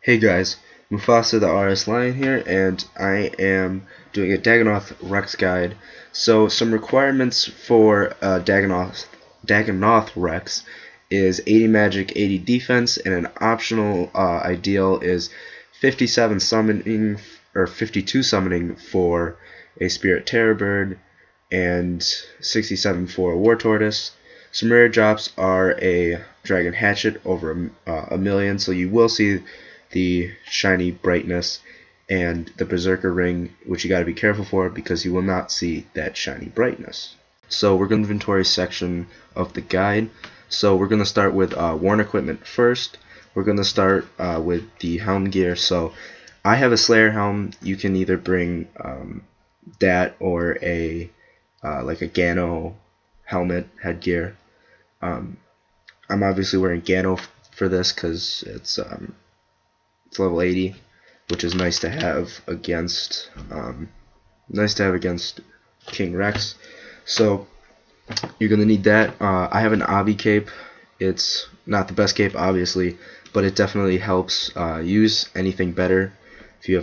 Hey guys, Mufasa the RS Lion here, and I am doing a Dagannoth Rex guide. So some requirements for Dagannoth Rex is 80 magic, 80 defense, and an optional ideal is 57 summoning or 52 summoning for a Spirit Terror Bird and 67 for a War Tortoise. Some rare drops are a Dragon Hatchet over a million, so you will see the shiny brightness and the Berserker Ring, which you got to be careful for because you will not see that shiny brightness. So we're going to inventory section of the guide. So we're going to start with worn equipment first. We're going to start with the helm gear. So I have a Slayer helm. You can either bring that or a like a Gano helmet headgear. I'm obviously wearing Gano for this because it's level 80, which is nice to have against King Rex. So you're gonna need that. I have an Obby cape. It's not the best cape, obviously, but it definitely helps use anything better. If you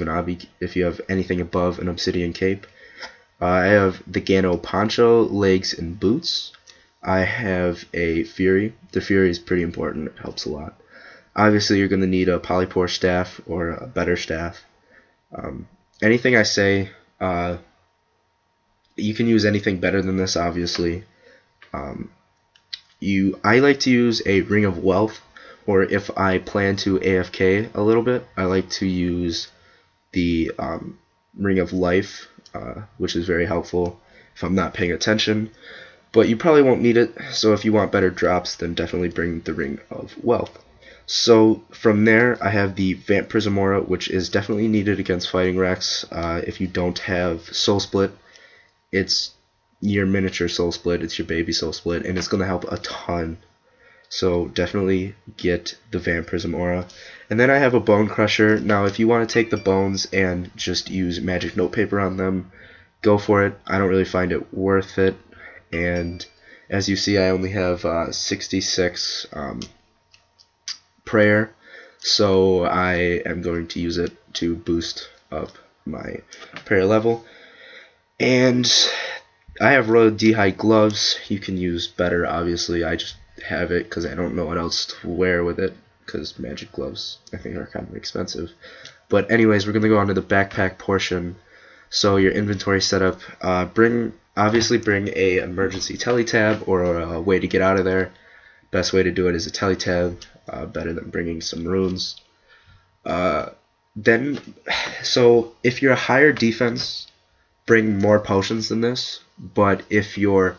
have anything above an obsidian cape. I have the Gano poncho, legs, and boots. I have a Fury. The Fury is pretty important. It helps a lot. Obviously, you're going to need a polypore staff or a better staff. Anything I say, you can use anything better than this, obviously. I like to use a Ring of Wealth, or if I plan to AFK a little bit, I like to use the Ring of Life, which is very helpful if I'm not paying attention. But you probably won't need it, so if you want better drops, then definitely bring the Ring of Wealth. So from there, I have the Vamp Prism Aura, which is definitely needed against Fighting Rex. If you don't have Soul Split, it's your miniature Soul Split, it's your baby Soul Split, and it's going to help a ton. So definitely get the Vamp Prism Aura. And then I have a Bone Crusher. Now if you want to take the bones and just use magic notepaper on them, go for it. I don't really find it worth it. And as you see, I only have 66 prayer, so I am going to use it to boost up my prayer level. And I have Royal D-High gloves. You can use better, obviously. I just have it because I don't know what else to wear with it, because magic gloves I think are kind of expensive. But anyways, we're going to go on to the backpack portion. So your inventory setup, obviously bring a emergency teletab or a way to get out of there. Best way to do it is a teletab, better than bringing some runes. So if you're a higher defense, bring more potions than this. But if you're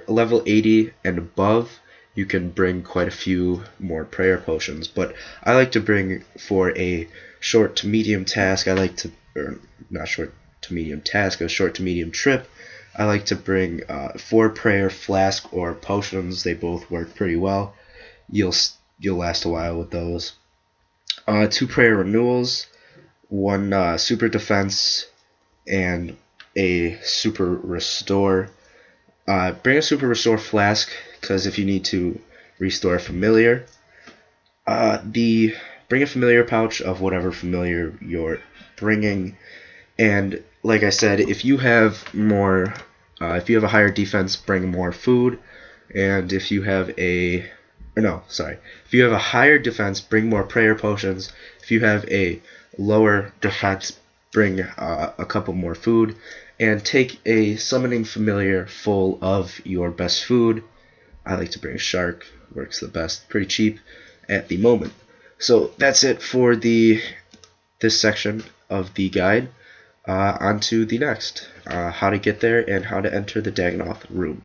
level 80 and above, you can bring quite a few more prayer potions. But I like to bring for a short to medium task. Or not short to medium task, a short to medium trip. I like to bring 4 prayer flask or potions. They both work pretty well. You'll last a while with those. 2 prayer renewals, 1 super defense, and a super restore. Bring a super restore flask because if you need to restore a familiar, bring a familiar pouch of whatever familiar you're bringing. And like I said, if you have a higher defense, bring more food. And if you have if you have a higher defense, bring more prayer potions. If you have a lower defense, bring a couple more food. And take a summoning familiar full of your best food. I like to bring a shark, works the best, pretty cheap at the moment. So that's it for this section of the guide. On to the next, how to get there and how to enter the Dagannoth room.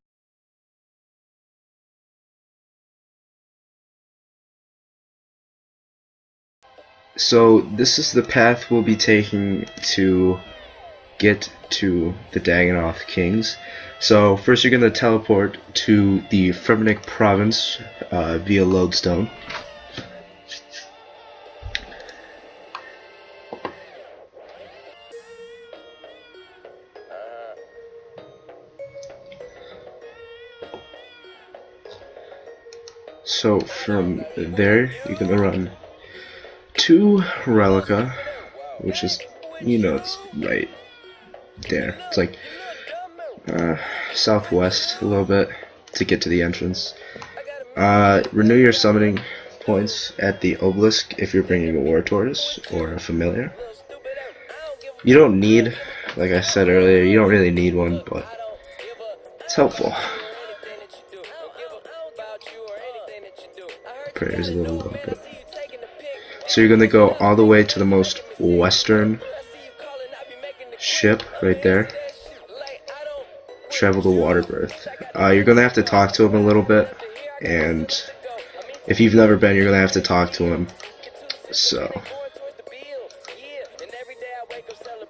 So this is the path we'll be taking to get to the Dagannoth Kings. So first you're going to teleport to the Fremennik province via Lodestone. So from there you're going to run to Relica, which is, you know, it's right there. It's like southwest a little bit to get to the entrance. Renew your summoning points at the obelisk if you're bringing a war tortoise or a familiar. You don't need, like I said earlier, you don't really need one, but it's helpful. Prayer's a little low, but so you're gonna go all the way to the most western ship right there. Travel to Waterbirth. You're gonna have to talk to him a little bit, and if you've never been, you're gonna have to talk to him. So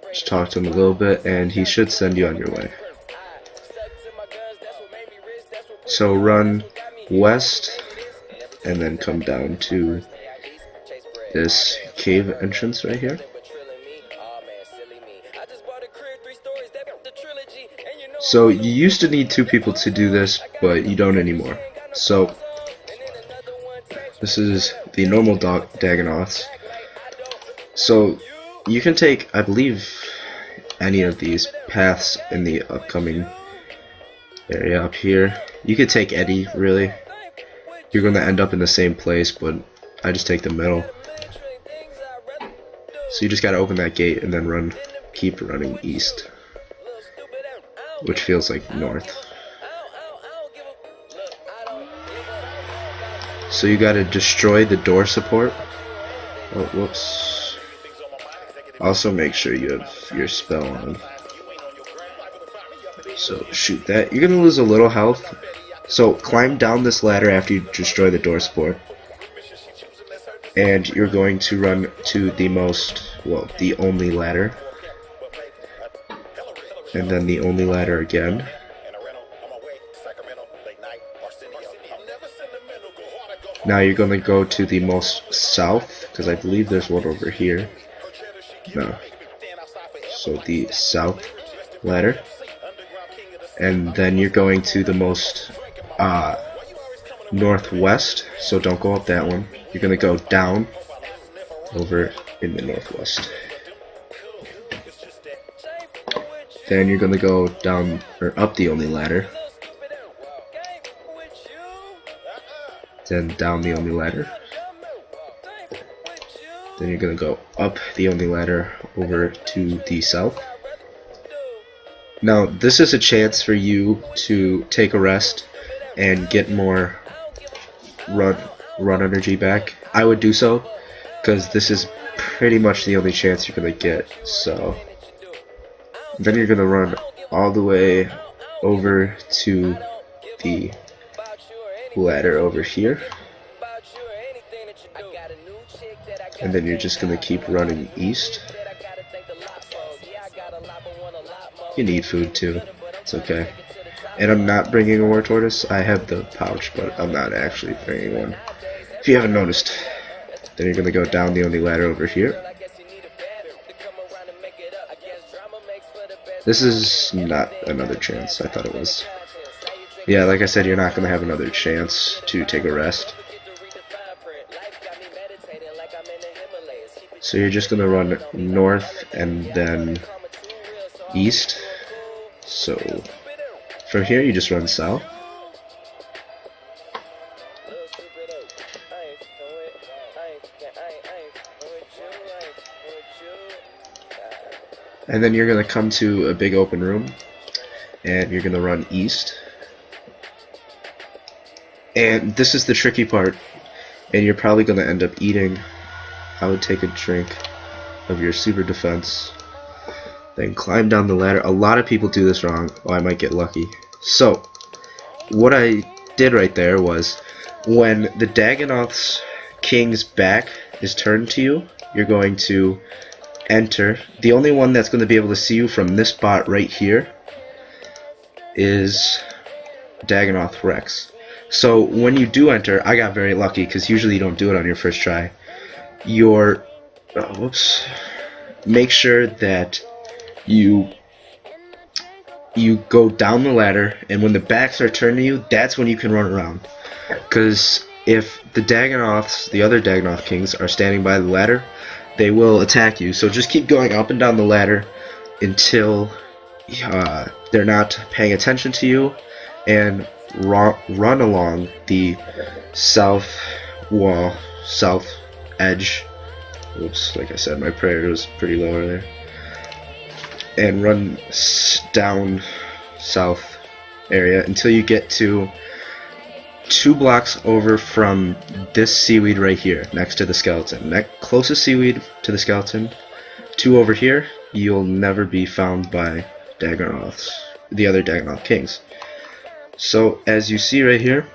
just talk to him a little bit, and he should send you on your way. So run west, and then come down to this cave entrance right here. So you used to need 2 people to do this, but you don't anymore. So this is the normal Dagonoths. So you can take, I believe, any of these paths in the upcoming area up here. You could take any, really. You're going to end up in the same place, but I just take the middle. So you just got to open that gate and then keep running east, which feels like north. So you gotta destroy the door support. Oh, whoops. Also make sure you have your spell on. So shoot that. You're gonna lose a little health. So climb down this ladder after you destroy the door support. And you're going to run to the the only ladder. And then the only ladder again. Now you're going to go to the most south, because I believe there's one over here. No. So the south ladder. And then you're going to the most northwest, so don't go up that one. You're going to go down over in the northwest. Then you're going to go down, or up the only ladder. Then down the only ladder. Then you're going to go up the only ladder over to the south. Now, this is a chance for you to take a rest and get more run energy back. I would do so, because this is pretty much the only chance you're going to get. So then you're going to run all the way over to the ladder over here. And then you're just going to keep running east. You need food too. It's okay. And I'm not bringing a war tortoise. I have the pouch, but I'm not actually bringing one. If you haven't noticed. Then you're going to go down the only ladder over here. This is not another chance. I thought it was. Yeah, like I said, you're not going to have another chance to take a rest. So you're just going to run north and then east. So from here you just run south. And then you're going to come to a big open room and you're going to run east. And this is the tricky part, and you're probably going to end up eating. I would take a drink of your super defense, then climb down the ladder. A lot of people do this wrong. Oh, I might get lucky. So what I did right there was, when the Dagonoth's king's back is turned to you, you're going to enter. The only one that's going to be able to see you from this spot right here is Dagonoth Rex. So when you do enter, I got very lucky because usually you don't do it on your first try. Make sure that you go down the ladder, and when the backs are turned to you, that's when you can run around. Because if the Dagonoths, the other Dagonoth kings, are standing by the ladder, they will attack you. So just keep going up and down the ladder until they're not paying attention to you, and run along the south wall, south edge. Oops, like I said, my prayer was pretty low over there. And run down south area until you get to 2 blocks over from this seaweed right here, next to the skeleton. Closest seaweed to the skeleton, 2 over here. You'll never be found by Dagonoths, the other Dagonoth kings. So as you see right here,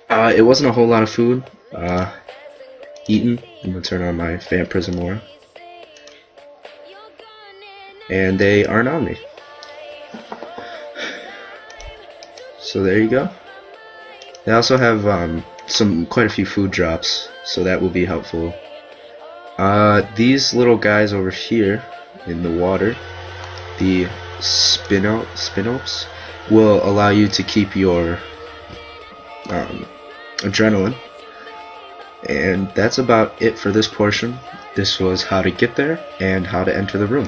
it wasn't a whole lot of food eaten. I'm gonna turn on my Vamp Prism Aura, and they aren't on me. So there you go. They also have quite a few food drops, so that will be helpful. These little guys over here in the water, the spinopes, will allow you to keep your adrenaline. And that's about it for this portion. This was how to get there and how to enter the room.